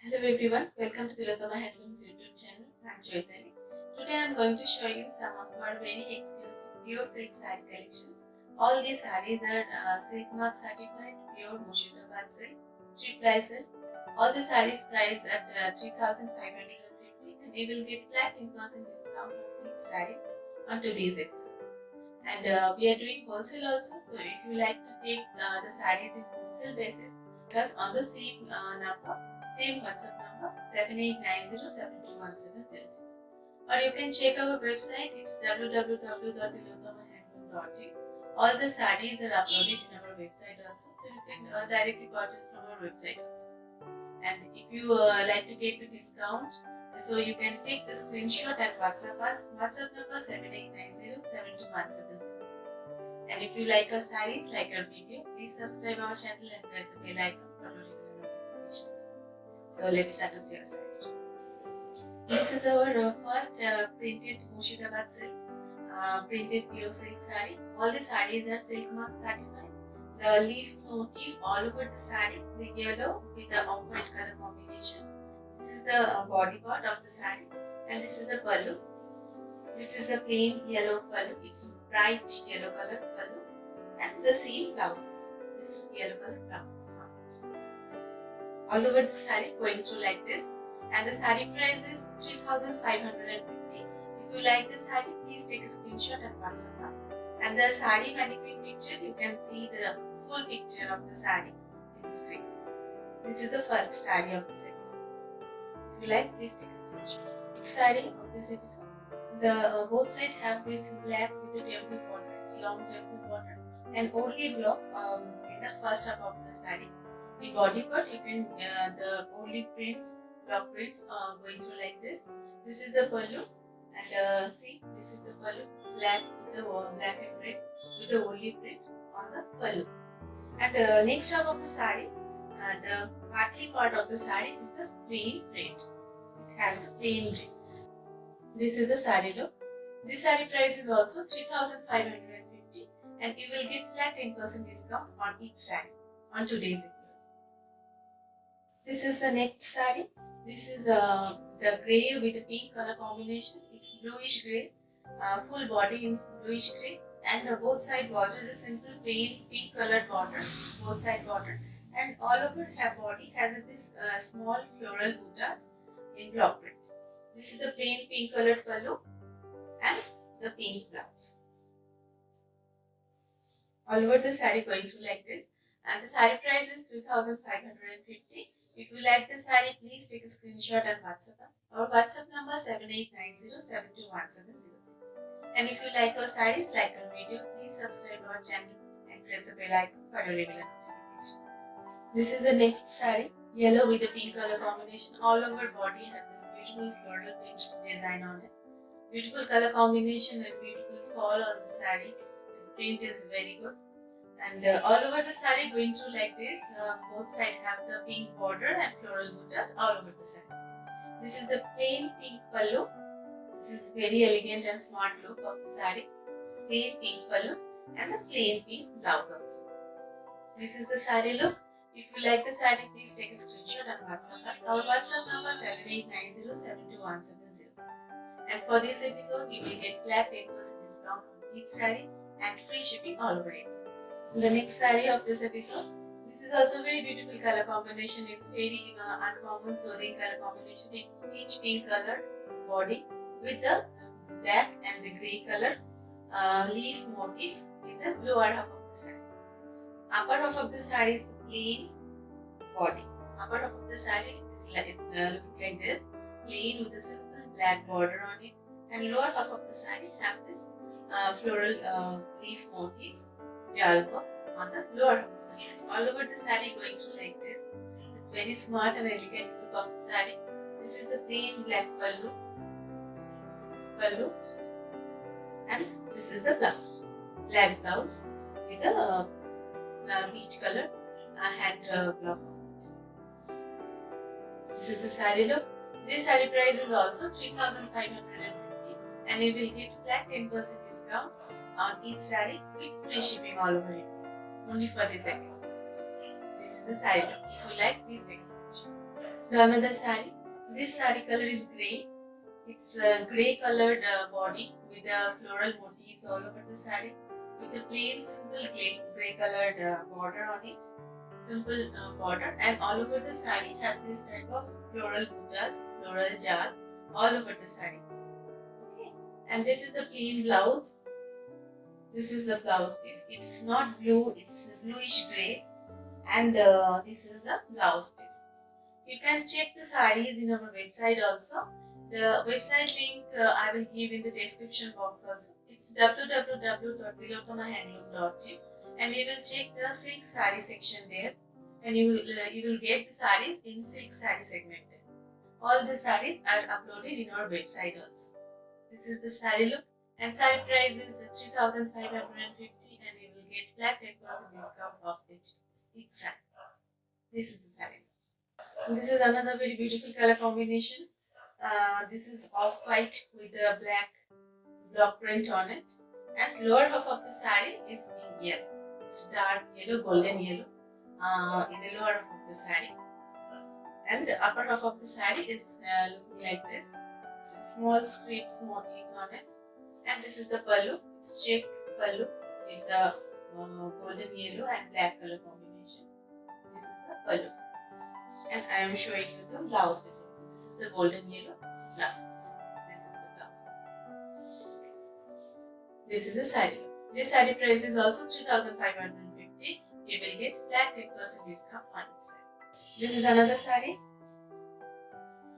Hello everyone, welcome to the Tilottama Handlooms YouTube channel. I'm Joytali. Today I'm going to show you some of our very exclusive pure silk saree collections. All these sarees are silk mark certified pure Murshidabad silk, street prices. All the sarees priced at 3,550 and you will get flat 10% discount on each saree on today's episode. And we are doing wholesale also, so if you like to take the sarees in wholesale basis, because on the same number, same WhatsApp number 7890721706. Or you can check our website, it's www.tilotamahandloom.in. All the sarees are uploaded in our website also, so you can directly purchase from our website also. And if you like to get the discount, so you can take the screenshot and WhatsApp us. WhatsApp number 7890721706. And if you like our sarees, like our video, please subscribe our channel and press the bell icon for regular notifications. So let's start with your sarees. This is our first printed Murshidabad silk, printed pure silk saree. All the sarees are silk mark certified. The leaf motif all over the saree, the yellow with the off-white color combination. This is the body part of the saree, and this is the pallu. This is the plain yellow pallu. It's bright yellow color pallu, and the same blouse piece. This is the yellow color blouse piece. All over the saree going through like this, and the saree price is 3,550. If you like the saree, please take a screenshot and WhatsApp us. And the saree mannequin picture, you can see the full picture of the saree in the screen. This is the first saree of this episode. If you like, please take a screenshot. Saree of this episode. The both sides have this black with the temple border. It's long temple border and only block in the first half of the saree. In body part, you can the only prints, block prints going through like this. This is the pallu, and see, this is the pallu, black with the black and red with the only print on the pallu. And next half of the saree, the partly part of the saree is the plain print. It has a plain print. This is the saree look. This saree price is also 3,550 and you will get flat 10% discount on each saree on today's episode. This is the next saree. This is the grey with the pink color combination. It's bluish grey, full body in bluish grey, and both side border is a simple plain pink colored border, both side border, and all over her body has this small floral buttas in block print. This is the plain pink colored pallu and the pink blouse. All over the saree going through like this, and the saree price is 3,550. If you like the saree, please take a screenshot and WhatsApp us. Our WhatsApp number 7890721706. And if you like our sarees, like our video, please subscribe our channel and press the bell icon for your regular notifications. This is the next saree, yellow with the pink color combination. All over body have this beautiful floral print design on it. Beautiful color combination and beautiful fall on the saree. The print is very good. And all over the saree going through like this, both sides have the pink border and floral buttas all over the saree. This is the plain pink pallu. This is very elegant and smart look of the saree. Plain pink pallu and the plain pink blouse also. This is the saree look. If you like the saree, please take a screenshot and WhatsApp us. Our WhatsApp number 7890721706. And for this episode, you will get flat 10% discount on each saree and free shipping all over India. The next saree of this episode, this is also very beautiful color combination. It's very uncommon soothing color combination. It's peach pink colored body with the black and the grey color leaf motif in the lower half of the saree. Upper half of the saree is the plain body. Upper half of the saree is looking like this, plain with a simple black border on it, and lower half of the saree have this floral leaf motifs. Jalpa on the lower half of the saree. All over the saree going through like this. It's very smart and elegant look of the saree. This is the plain black pallu. This is pallu. And this is the blouse. Black blouse with a peach color hand block. This is the saree look. This saree price is also 3,550 and you will get flat 10% discount on each saree with free shipping all over India. Only for this episode. This is the saree look. If you like, please take a screenshot. The another saree. This saree color is grey. It's a grey colored body with floral motifs all over the saree, with a plain simple grey colored border on it. Simple border, and all over the saree have this type of floral buttas, floral jar all over the saree. Okay, and this is the plain blouse. This is the blouse piece. It's not blue, it's bluish grey, and this is the blouse piece. You can check the sarees in our website also. The website link I will give in the description box also. It's www.tilotamahandloom.in, and you will check the silk saree section there, and you will get the sarees in silk saree segment there. All the sarees are uploaded in our website also. This is the saree look, and saree price is 3,550, and you will get flat 10% discount off each saree. This is the saree. And this is another very beautiful color combination. This is off-white with a black block print on it, and lower half of the saree is in yellow. It's dark yellow, golden yellow in the lower half of the saree, and the upper half of the saree is looking like this. It's a small scripts motifs on it, and this is the pallu. It's check pallu with the golden yellow and black color combination. This is the pallu. And I am showing you the blouse piece. This is the golden yellow blouse piece. This is the blouse piece. This is the saree. This saree price is also 3,550. You will get flat 10% discount on this saree. This is another saree.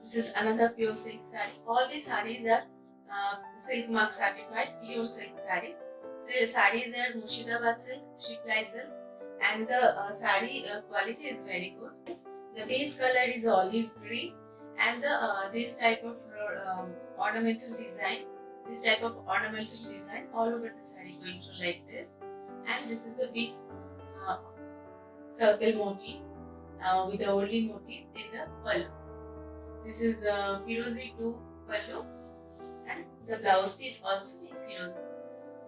This is another pure silk saree. All these sarees are silk mark certified pure silk saree. So sarees are Murshidabad silk, 3-ply silk, and the saree quality is very good. The base color is olive green, and this type of ornamental design, all over the saree going through like this. And this is the big circle motif with the only motif in the pallu. This is Firozi 2 pallu, and the blouse piece also in Firozi.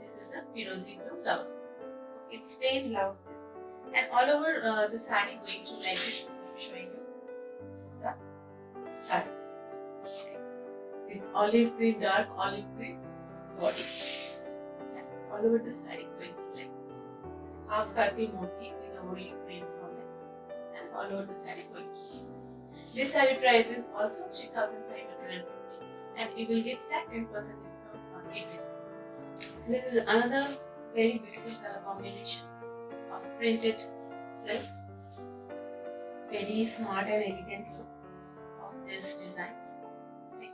This is the Firozi blue blouse piece. It's plain blouse piece, and all over the saree going through like this. Showing you. This is the saree. Okay. It's olive green, dark olive green body. And all over the saree going like this. This half circle motif with the olive prints on it, and all over the saree going like this. This saree price is also 3,550, and you will get that 10% discount on everything. This is another very beautiful color combination of printed silk. Very smart and elegant look of these designs. See,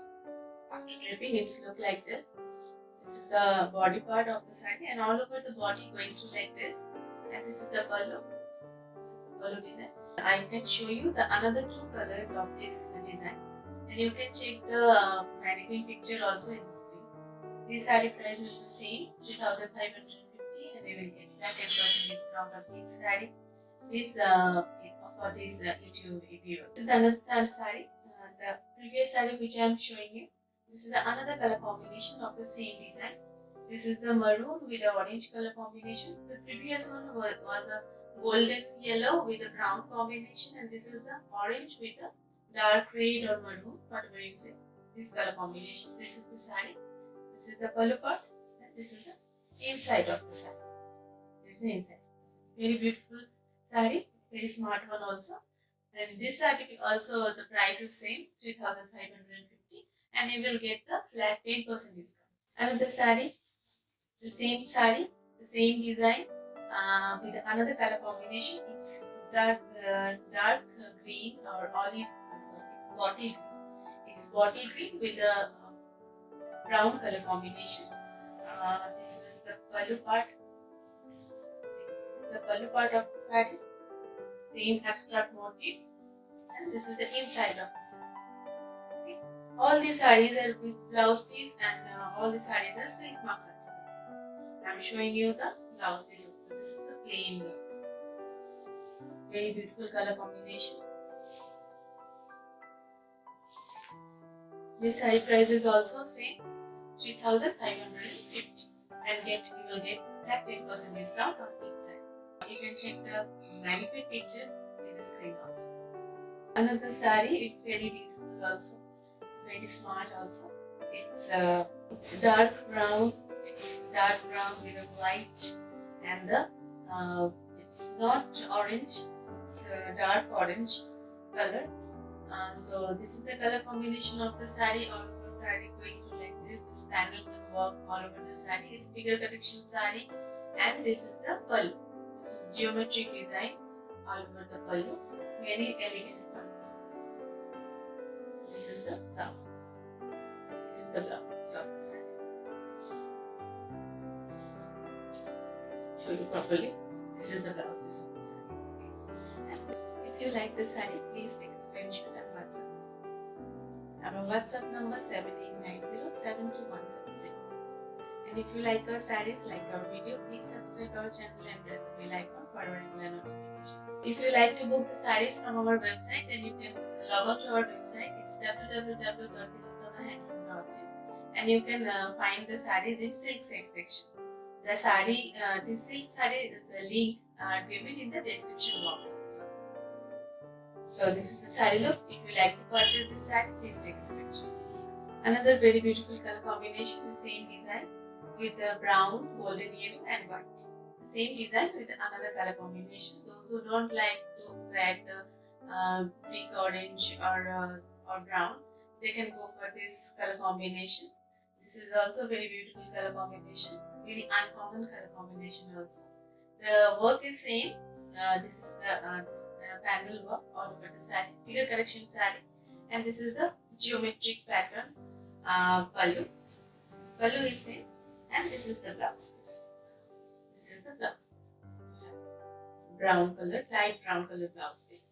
after draping it's look like this. This is the body part of the saree, and all over the body going through like this. And this is the pallu. This is the pallu design. I can show you the another 2 colors of this design, and you can check the mannequin picture also in the screen. This saree price is the same, 3,550, and you will get that 10% discount on each saree. This for this YouTube review. This is another saree. The previous saree which I am showing you. This is another color combination of the same design. This is the maroon with the orange color combination. The previous one was a golden yellow with a brown combination, and this is the orange with a dark red or maroon, whatever you say. This color combination. This is the saree. This is the pallu part, and this is the inside of the saree. This is the inside. Very beautiful saree. Very smart one also. And this saree also the price is same, 3,550, and you will get the flat 10% discount. Another saree, the same design with another color combination. It's dark green or olive. Sorry, it's bottle green. It's bottle green with a brown color combination. This is the pallu part. This is the pallu part of the saree. Same abstract motif, and this is the inside of the saree. Okay. All these sarees are with blouse piece, and all the sarees are silk mark certified. I am showing you the blouse piece also. This is the plain blouse. Very beautiful color combination. This saree price is also same, 3,550, and you will get that 10% discount on each saree. You can check the mannequin picture in the screen also. Another saree, it's very beautiful also, very smart also. It's dark brown. It's dark brown with a white, and it's not orange. It's a dark orange color. So this is the color combination of the saree. All over the saree going through like this. This panel will work all over the saree. It's figure collection saree, and this is the pallu. This is geometric design all over the pallu. Very elegant pallu. This is the blouse. This is the blouse of the saree. Show you properly. This is the blouse piece of the saree. And if you like the saree, please take a screenshot and WhatsApp us. Our WhatsApp number 7890721766. And if you like our sarees, like our video, please subscribe our channel and press the bell icon for our regular notification. If you like to book the sarees from our website, then you can log on to our website. It's www.tilottamahandloom.in, and you can find the sarees in silk section. The saree, this silk saree is the link given in the description box also. So this is the saree look. If you like to purchase this saree, please take a screenshot. Another very beautiful color combination, the same design with the brown, golden yellow and white. The same design with another color combination. Those who don't like to wear the brick orange or brown, they can go for this color combination. This is also very beautiful color combination, very uncommon color combination also. The work is same. This is the panel work all over the saree, figure collection saree, and this is the geometric pattern pallu. Pallu is same, and this is the blouse piece. This is the blouse piece. It's brown color, light brown color blouse piece.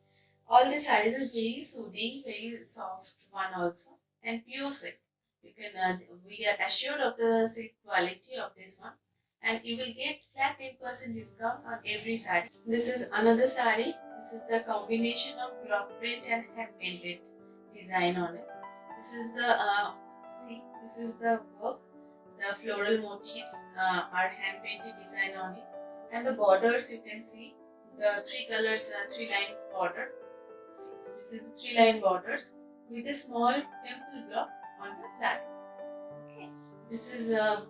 All the sarees are very soothing, very soft one also, and pure silk. You can we are assured of the silk quality of this one, and you will get flat 10% discount on every saree. This is another saree. This is the combination of block print and hand painted design on it. This is the this is the work. The floral motifs are hand painted design on it, and the borders you can see the three colors, three lines border. See, this is the 3-line borders with a small temple block on the saree. Okay, this is a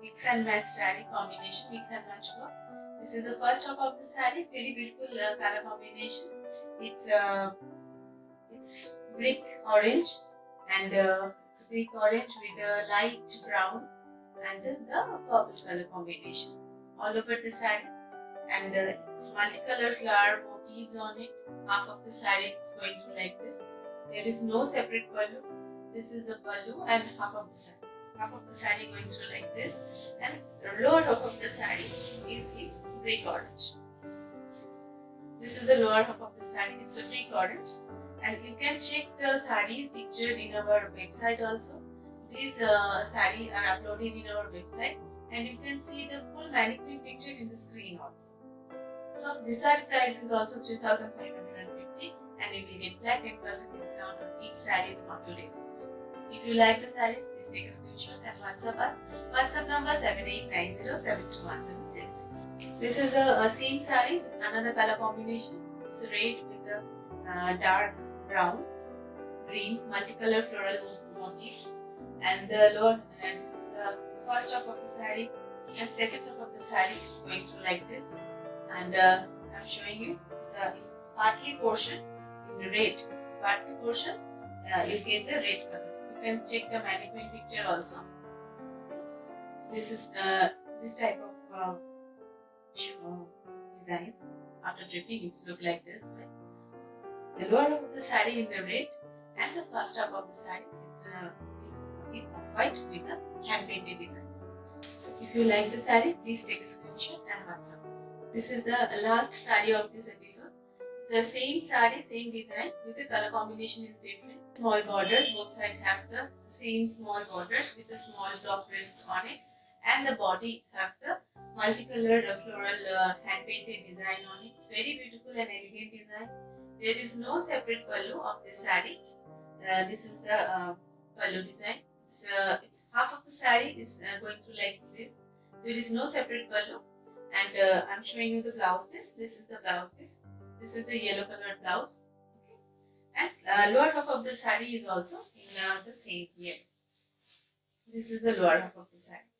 mix and match saree combination, mix and match work. This is the first half of the saree, very beautiful color combination. It's brick orange, and it's brick orange with a light brown and then the purple color combination all over the saree, and it's multicolor flower motifs on it. Half of the saree is going through like this. There is no separate pallu. This is the pallu and half of the saree. Half of the saree going through like this, and the lower half of the saree is in brick orange. This is the lower half of the saree. It's a brick orange, and you can check the sarees pictured in our website also. These sarees are uploaded in our website, and you can see the full mannequin picture in the screen also. So this saree price is also 3,550, and you will get flat 10% discount on each sarees on today's list. If you like the sarees, please take a screenshot and WhatsApp us. WhatsApp number 7890721766. This is the same saree with another color combination. It's red with a dark brown, green, multicolor floral motifs, and the lower. And this is the first half of the saree, and second half of the saree is going through like this. And I'm showing you the partly portion in red. Partly portion, you get the red color. You can check the mannequin picture also. This is this type of design. After dripping, it's look like this. The lower half of the saree in the red, and the first half of the saree is in white with a hand painted design. So if you like the saree, please take a screenshot and WhatsApp. This is the last saree of this episode. The same saree, same design, with the color combination is different. Small borders, both sides have the same small borders with the small block prints on it, and the body have the multicolored floral hand painted design on it. It's very beautiful and elegant design. There is no separate pallu of this saree. This is the pallu design. It's half of the saree is going through like this. There is no separate pallu, and I'm showing you the blouse piece. This is the blouse piece. This is the yellow colored blouse. Okay. And lower half of the saree is also in the same here. This is the lower half of the saree.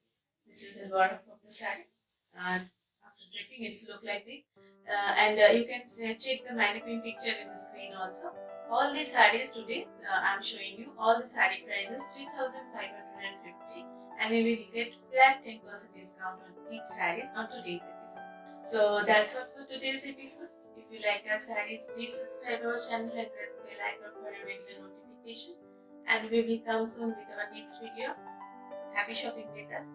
This is the lower half of the saree. And after draping, it's look like this. And you can check the mannequin picture in the screen also. All the sarees today, I'm showing you all the saree prices 3,550, and we will get flat 10% discount on each sarees on today's episode. So that's all for today's episode. If you like our sarees, please subscribe our channel and press the bell icon for a regular notification. And we will come soon with our next video. Happy shopping with us.